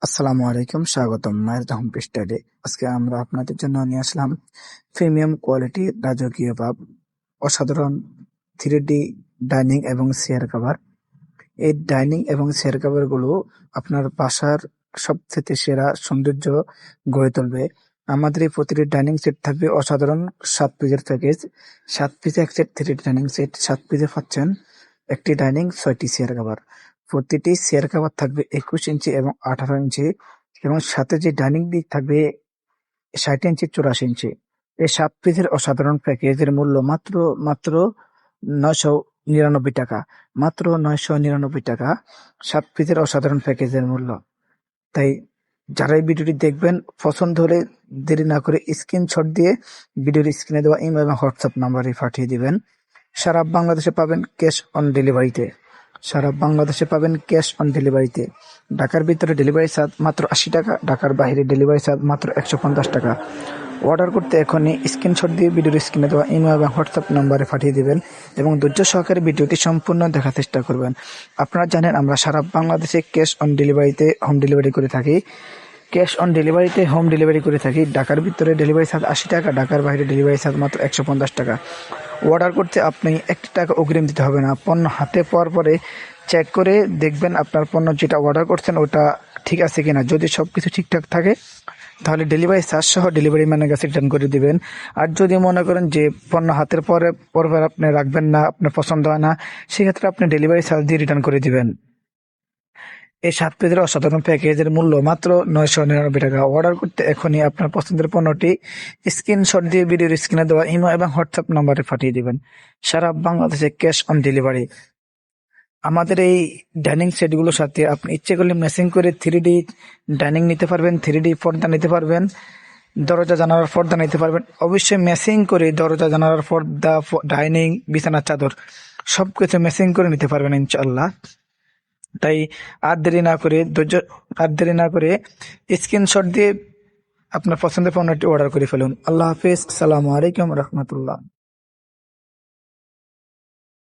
আসসালামু আলাইকুম, স্বাগতম মায়ের হোম স্টাইলে। আজকে আমরা আপনাদের জন্য নিয়ে আসলাম প্রিমিয়াম কোয়ালিটি রাজকীয় ভাব অসাধারণ 3D ডাইনিং এবং চেয়ার কভার। এই ডাইনিং এবং চেয়ার কভার গুলো আপনার বাসার সবথেকে সেরা সৌন্দর্য গড়ে তুলবে। আমাদের এই প্রতিটি ডাইনিং সেট থাকবে অসাধারণ 7 পিসের প্যাকেজ। 7 পিসে এক সেট 3D ডাইনিং সেট, 7 পিসে পাচ্ছেন একটি ডাইনিং, 6টি চেয়ার কভার। প্রতিটি চেয়ার কভার থাকবে 21 ইঞ্চি এবং 18 ইঞ্চি, এবং সাথে যে ডাইনিং দিক থাকবে 60 ইঞ্চি 84 ইঞ্চি। এই 7 পিসের অসাধারণ প্যাকেজের মূল্য মাত্র মাত্র 999 টাকা। মাত্র 999 টাকা 7 পিসের অসাধারণ প্যাকেজের মূল্য। তাই যারা এই ভিডিওটি দেখবেন, পছন্দ হলে দেরি না করে স্ক্রিনশট দিয়ে ভিডিওর স্ক্রিনে দেওয়া ইমেল এবং হোয়াটসঅ্যাপ নাম্বারে পাঠিয়ে দিবেন। সারা বাংলাদেশে পাবেন ক্যাশ অন ডেলিভারিতে। সারা বাংলাদেশে পাবেন ক্যাশ অন ডেলিভারিতে। ঢাকার ভিতরে ডেলিভারি চার্জ মাত্র 80 টাকা, ঢাকার বাইরে ডেলিভারি চার্জ মাত্র 150 টাকা। অর্ডার করতে এখনই স্ক্রিনশট দিয়ে ভিডিওর স্ক্রিনে দেওয়া ইমেল এবং হোয়াটসঅ্যাপ নাম্বারে পাঠিয়ে দিবেন এবং ধৈর্য সহকারে ভিডিওটি সম্পূর্ণ দেখার চেষ্টা করবেন। আপনারা জানেন আমরা সারা বাংলাদেশে ক্যাশ অন ডেলিভারিতে হোম ডেলিভারি করে থাকি। ক্যাশ অন ডেলিভারিতে হোম ডেলিভারি করে থাকি। ঢাকার ভিতরে ডেলিভারি চার্জ 80 টাকা, ঢাকার বাইরে ডেলিভারি চার্জ মাত্র 150 টাকা। অর্ডার করতে আপনি 1 টাকা অগ্রিম দিতে হবে না। পণ্য হাতে পাওয়ার পরে চেক করে দেখবেন আপনার পণ্য যেটা অর্ডার করছেন ওটা ঠিক আছে কিনা। যদি সবকিছু ঠিকঠাক থাকে তাহলে ডেলিভারি চার্জ সহ ডেলিভারি ম্যানের কাছে রিটার্ন করে দিবেন। আর যদি মনে করেন যে পণ্য হাতের পরে পরবার আপনি রাখবেন না, আপনার পছন্দ হয় না, সেক্ষেত্রে আপনি ডেলিভারি চার্জ দিয়ে রিটার্ন করে দিবেন। এই 7 পেজের অসাধারণ প্যাকেজের মূল্য মাত্র 999 টাকা। অর্ডার করতে এখনই আপনার পছন্দের পণ্যটি স্ক্রিনশট দিয়ে ভিডিওর স্ক্রিনে দেওয়া ইমো এবং হোয়াটসঅ্যাপ নাম্বারে পাঠিয়ে দিবেন। সারা বাংলাদেশে ক্যাশ অন ডেলিভারি। আমাদের এই ডাইনিং সেটগুলোর সাথে আপনি ইচ্ছে করলে ম্যাচিং করে 3D ডাইনিং নিতে পারবেন, 3D পর্দা নিতে পারবেন, দরজা জানালার পর্দা নিতে পারবেন। অবশ্যই ম্যাচিং করে দরজা জানালার পর্দা, ডাইনিং, বিছানার চাদর সবকিছু ম্যাচিং করে নিতে পারবেন ইনশাআল্লাহ। তাই আর দেরি না করে স্ক্রিনশট দিয়ে আপনার পছন্দের পণ্যটি অর্ডার করে ফেলুন। আল্লাহ হাফেজ, আসসালামু আলাইকুম রহমতুল্লাহ।